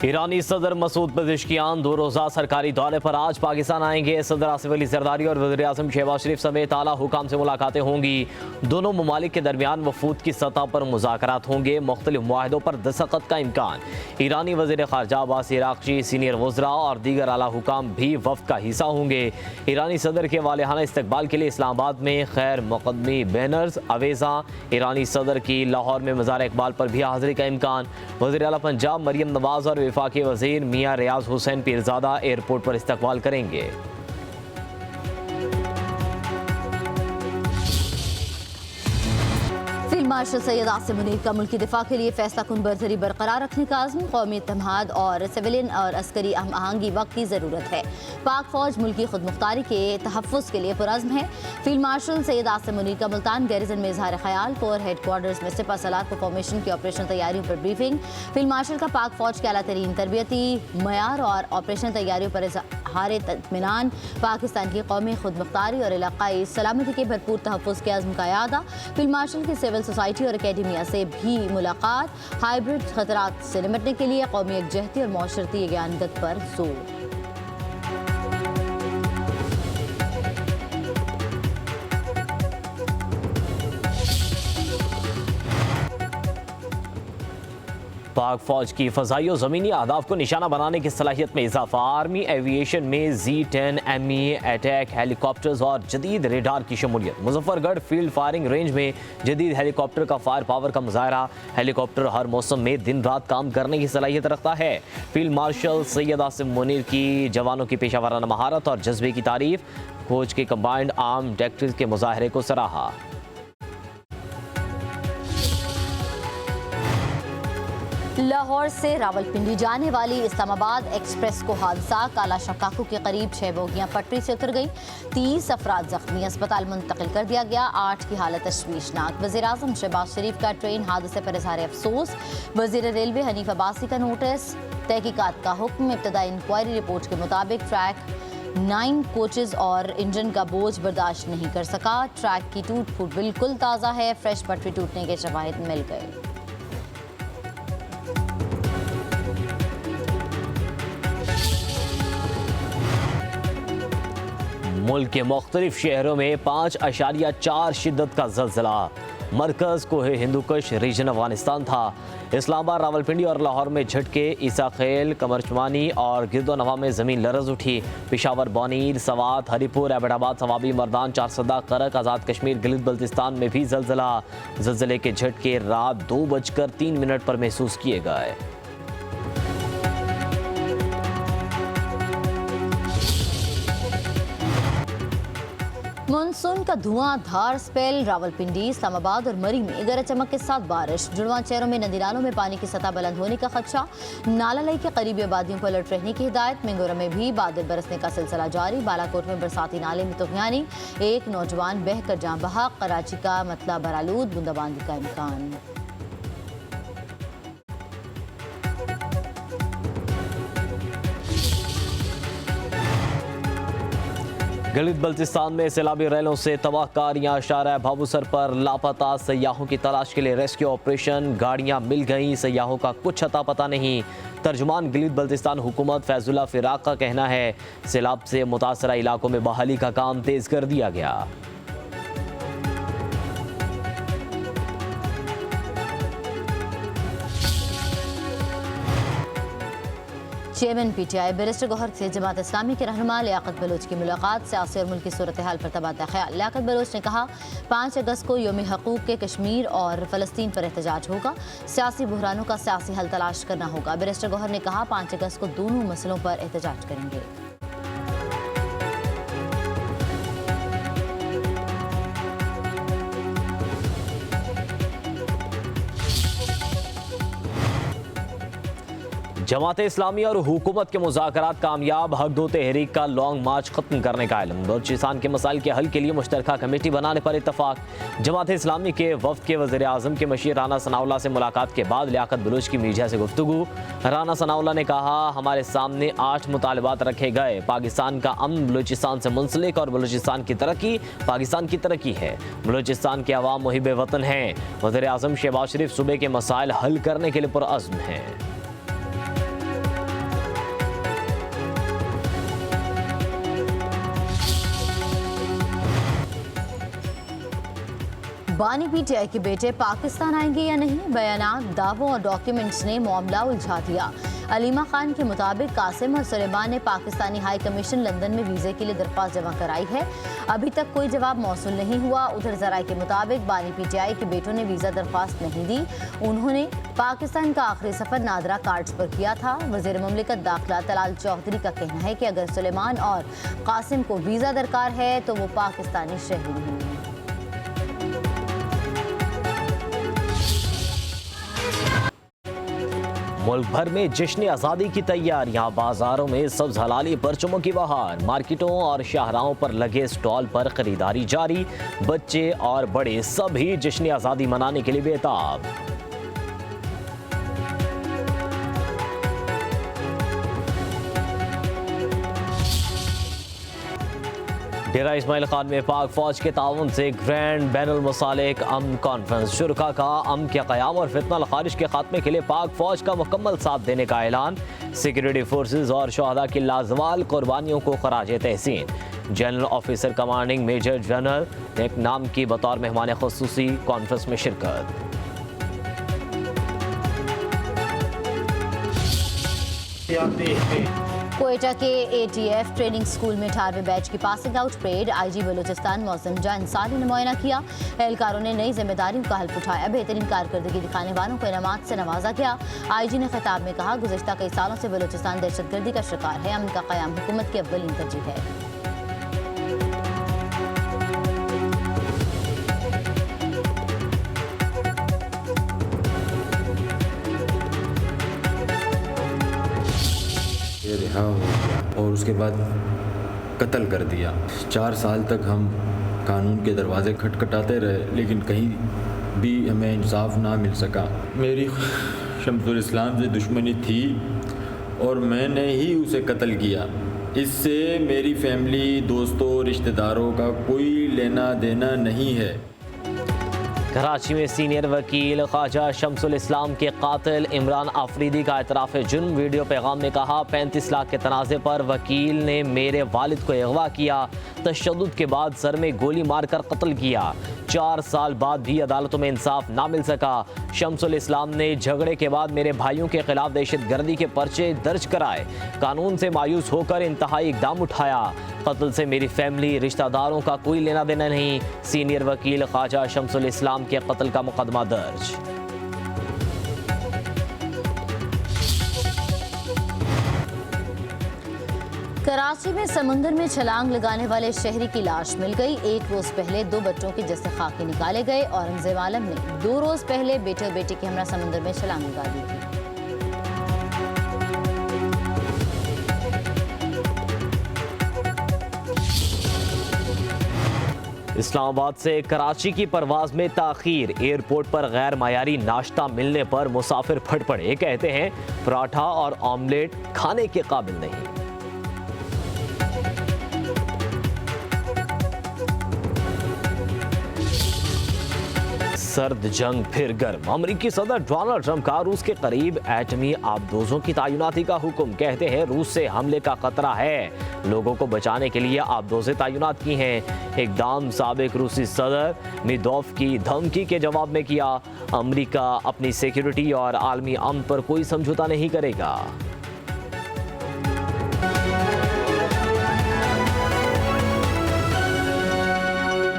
ईरानी सदर मसूद पेज़ेश्कियान 2 रोज़ा सरकारी दौरे पर आज पाकिस्तान आएंगे। सदर आसिफ अली ज़रदारी और वज़ीर-ए-आज़म शहबाज शरीफ समेत आला हुकाम से मुलाकातें होंगी। दोनों ममालिक के दरमियान वफूद की सतह पर मुज़ाकरात होंगे। मुख्तलिफ मुआहदों पर दस्तखत का इम्कान। ईरानी वज़ीर ख़ारजा अब्बास इराक़ची, सीनियर वज़रा और दीगर आला हुकाम भी वफ़द का हिस्सा होंगे। ईरानी सदर के वालिहाना इस्तकबाल के लिए इस्लामाबाद में खैर मुक़दमी बैनर्स अवेज़ा। ईरानी सदर की लाहौर में मज़ार इकबाल पर भी हाज़िरी का इम्कान। वज़ीर आला पंजाब मरियम नवाज़ और वफाकी वज़ीर मियाँ रियाज हुसैन पीरज़ादा एयरपोर्ट पर इस्तकबाल करेंगे। मार्शल सैयद आसिम मुनीर का मुल्की दिफा के लिए फैसला कुन बर्दरी बरकरार रखने का आज़म, कौमी इत्तेहाद और सिविलियन और अस्करी हम आहंगी वक्त की ज़रूरत है। पाक फौज मुल्की खुद मुख्तारी के तहफ़्फ़ुज़ के लिए पुरज़्म है। फील्ड मार्शल सैयद आसिम मुनीर का मुल्तान गैरिजन में इज़हार ख़याल। कोर हेड क्वार्टर्स में सिपा सलार को फॉर्मेशन की ऑपरेशन तैयारियों पर ब्रीफिंग। फील्ड मार्शल का पाक फौज के आला तरीन तरबियती मयार और ऑपरेशन तैयारियों पर इज़हार इत्मीनान। पाकिस्तान की कौमी खुद मुख्तारी और इलाक़ाई सलामती के भरपूर तहफ़्फ़ुज़ के आज़म का यादा। फील्ड मार्शल की सिविल सोसाइटी और अकेडमिया से भी मुलाकात। हाइब्रिड खतरात से निपटने के लिए कौमी यकजहती और माशरती यगानगत पर जोर। पाक फौज की फ़ज़ाई और ज़मीनी अहदाफ को निशाना बनाने की सलाहियत में इजाफा। आर्मी एविएशन में Z-10 ME अटैक हेलीकॉप्टर्स और जदीद रेडार की शमूलियत। मुजफ्फरगढ़ फील्ड फायरिंग रेंज में जदीद हेलीकॉप्टर का फायर पावर का मुजाहरा। हेलीकॉप्टर हर मौसम में दिन रात काम करने की सलाहियत रखता है। फील्ड मार्शल सैयद आसिम मुनीर की जवानों की पेशावराना महारत और जज्बे की तारीफ। फौज के कंबाइंड आर्म टैक्टिक्स के मुजाहरे को सराहा। लाहौर से रावलपिंडी जाने वाली इस्लामाबाद एक्सप्रेस को हादसा। काला शकाकू के करीब 6 बोगियां पटरी से उतर गई। 30 अफराद जख्मी, अस्पताल मुंतकिल कर दिया गया। 8 की हालत तशवीशनाक। वज़ीर-ए-आज़म शहबाज शरीफ का ट्रेन हादसे पर इज़हार अफसोस। वज़ीर रेलवे हनीफ अब्बासी का नोटिस। तहकीकात का हुक्म। इब्तदाई इंक्वायरी रिपोर्ट के मुताबिक ट्रैक 9 कोचेज और इंजन का बोझ बर्दाश्त नहीं कर सका। ट्रैक की टूट फूट बिल्कुल ताज़ा है। फ्रेश पटरी टूटने के शवाहिद मिल गए। मुल्क के मुख्तलिफ शहरों में 5.4 शिद्दत का ज़लज़ला। मरकज़ कोहे हिंदुकुश रीजन अफगानिस्तान था। इस्लामाबाद, रावलपिंडी और लाहौर में झटके। ईसा खेल, कमरचमानी और गिरदोनवा में ज़मीन लरज़ उठी। पेशावर, बौनीर, सवात, हरीपुर, एबटाबाद, सवाबी, मर्दान, चारसदा, करक, आज़ाद कश्मीर, गिलगित बल्तिस्तान में भी ज़लज़ला। ज़लज़ले के झटके रात 2:03 पर महसूस किए गए। मानसून का धुआंधार स्पेल। रावलपिंडी, इस्लामाबाद और मरी में गरज चमक के साथ बारिश। जुड़वा चेहरों में नदी नालों में पानी की सतह बुलंद होने का खदशा। नाला लई के करीबी आबादियों पर अलर्ट रहने की हिदायत। मिंगोरा में भी बादल बरसने का सिलसिला जारी। बालाकोट में बरसाती नाले में तुगयानी। एक नौजवान बह कर जान बहा। कराची का मतला बरालूद, बूंदाबांदी का इम्कान। गिलगित बल्तिस्तान में सैलाबी रैलों से तबाहकारियां। शारा भाबूसर पर लापता सयाहों की तलाश के लिए रेस्क्यू ऑपरेशन। गाड़ियां मिल गईं, सयाहों का कुछ अता पता नहीं। तर्जुमान गिलगित बल्तिस्तान हुकूमत फैजुल्ला फिराक का कहना है सैलाब से मुतासरा इलाकों में बहाली का काम तेज कर दिया गया। चेयरमैन PTI बैरिस्टर गौहर से जमात इस्लामी के रहनुमा लियाकत बलोच की मुलाकात। सियासी और मुल्की सूरत हाल पर तबादला ख्याल। लियाकत बलोच ने कहा 5 अगस्त को यौम हकूक़ के कश्मीर और फ़लस्तीन पर एहतजाज होगा। सियासी बहरानों का सियासी हल तलाश करना होगा। बैरिस्टर गौहर ने कहा 5 अगस्त को दोनों मसलों पर एहतजाज करेंगे। जमात इस्लामी और हुकूमत के मुज़ाकरात कामयाब। हक दो तहरीक का लॉन्ग मार्च खत्म करने का इल्म। बलूचिस्तान के मसाइल के हल के लिए मुश्तरका कमेटी बनाने पर इत्तफाक। जमात इस्लामी के वफ़द के वज़ीर-ए-आज़म के मशीर राना सनाउल्लाह से मुलाकात के बाद लियाकत बलूच की मीडिया से गुफ्तगू। राना सनाउल्लाह ने कहा हमारे सामने 8 मुतालबात रखे गए। पाकिस्तान का अमन बलूचिस्तान से मुंसलिक और बलूचिस्तान की तरक्की पाकिस्तान की तरक्की है। बलूचिस्तान के अवाम मुहिब वतन हैं। वज़ीर-ए-आज़म शहबाज शरीफ सूबे के मसाइल हल करने के लिए पुरअज़्म हैं। बानी पीटीआई के बेटे पाकिस्तान आएंगे या नहीं, बयानात, दावों और डॉक्यूमेंट्स ने मामला उलझा दिया। अलीमा खान के मुताबिक कासिम और सुलेमान ने पाकिस्तानी हाई कमीशन लंदन में वीज़े के लिए दरख्वास्त जमा कराई है। अभी तक कोई जवाब मौसूल नहीं हुआ। उधर जराये के मुताबिक बानी पीटीआई के बेटों ने वीज़ा दरख्वास्त नहीं दी। उन्होंने पाकिस्तान का आखिरी सफ़र नादरा कार्ड्स पर किया था। वज़ीर मुमलिकत दाखिला तलाल चौधरी का कहना है कि अगर सुलेमान और कासिम को वीज़ा दरकार है तो वो पाकिस्तानी शहरी नहीं हैं। मुल्क भर में जश्न आज़ादी की तैयारियां, बाजारों में सब्ज हलाली परचमों की बहार, मार्केटों और शाहराहों पर लगे स्टॉल पर खरीदारी जारी। बच्चे और बड़े सभी जश्न आज़ादी मनाने के लिए बेताब। डेरा इस्माइल खान में पाक फौज के ताउन से ग्रैंड बैनुल मुसालिक अमन कॉन्फ्रेंस। शुरका का अमन के क़याम और फितना खारिज के खात्मे के लिए पाक फौज का मुकम्मल साथ देने का ऐलान। सिक्योरिटी फोर्सेज और शहदा की लाजवाल कुर्बानियों को खराज तहसीन। General officer commanding major general नेक नाम की बतौर मेहमान खुसूसी कॉन्फ्रेंस में शिरकत। कोयटा के ATF ट्रेनिंग स्कूल में 18वें बैच की passing out parade IG Balochistan मौसम जहां इंसानी नुमाइना किया। एहलकारों ने नई जिम्मेदारियों का हल्फ उठाया। बेहतरीन कारकर्दगी दिखाने वालों को इनामात से नवाजा गया। IG ने खिताब में कहा, गुज़िश्ता कई सालों से बलूचिस्तान दहशतगर्दी का शिकार है। अमन का क़याम हुकूमत की अव्वलीन तरजीह है। रिहा हो गया और उसके बाद कत्ल कर दिया। 4 साल तक हम कानून के दरवाजे खटखटाते रहे लेकिन कहीं भी हमें इंसाफ ना मिल सका। मेरी शमसुल इस्लाम से दुश्मनी थी और मैंने ही उसे कत्ल किया। इससे मेरी फैमिली, दोस्तों, रिश्तेदारों का कोई लेना देना नहीं है। कराची में सीनियर वकील ख्वाजा शमसुल इस्लाम के कातिल इमरान आफरीदी का एतराफ़ जुर्म। वीडियो पैगाम में कहा, 35 लाख के तनाज़े पर वकील ने मेरे वालिद को अगवा किया, तशद्दुद के बाद सर में गोली मारकर कत्ल किया। 4 साल बाद भी अदालतों में इंसाफ ना मिल सका। शमसुल इस्लाम ने झगड़े के बाद मेरे भाइयों के खिलाफ दहशतगर्दी के पर्चे दर्ज कराए। कानून से मायूस होकर इंतहाई इकदाम उठाया। कत्ल से मेरी फैमिली, रिश्तेदारों का कोई लेना देना नहीं। सीनियर वकील ख्वाजा शमसुल इस्लाम के कत्ल का मुकदमा दर्ज। कराची में समुंदर में छलांग लगाने वाले शहरी की लाश मिल गई। 1 रोज पहले 2 बच्चों के जस्से खाकी निकाले गए। औरंगजेब आलम ने 2 रोज पहले बेटे और बेटी के हमरा समुंदर में छलांग लगा दी थी। इस्लामाबाद से कराची की परवाज में ताखीर। एयरपोर्ट पर गैर मायारी नाश्ता मिलने पर मुसाफिर फट पड़े। कहते हैं पराठा और ऑमलेट खाने के काबिल नहीं। सर्द जंग फिर गर्म। अमरीकी सदर डोनाल्ड ट्रंप का रूस के करीब एटमी आबदोजों की तैनाती का हुक्म। कहते हैं रूस से हमले का खतरा है, लोगों को बचाने के लिए आबदोजें तैनात की हैं। इकदाम साबिक रूसी सदर मिदोव की धमकी के जवाब में किया। अमरीका अपनी सिक्योरिटी और आलमी अमन पर कोई समझौता नहीं करेगा।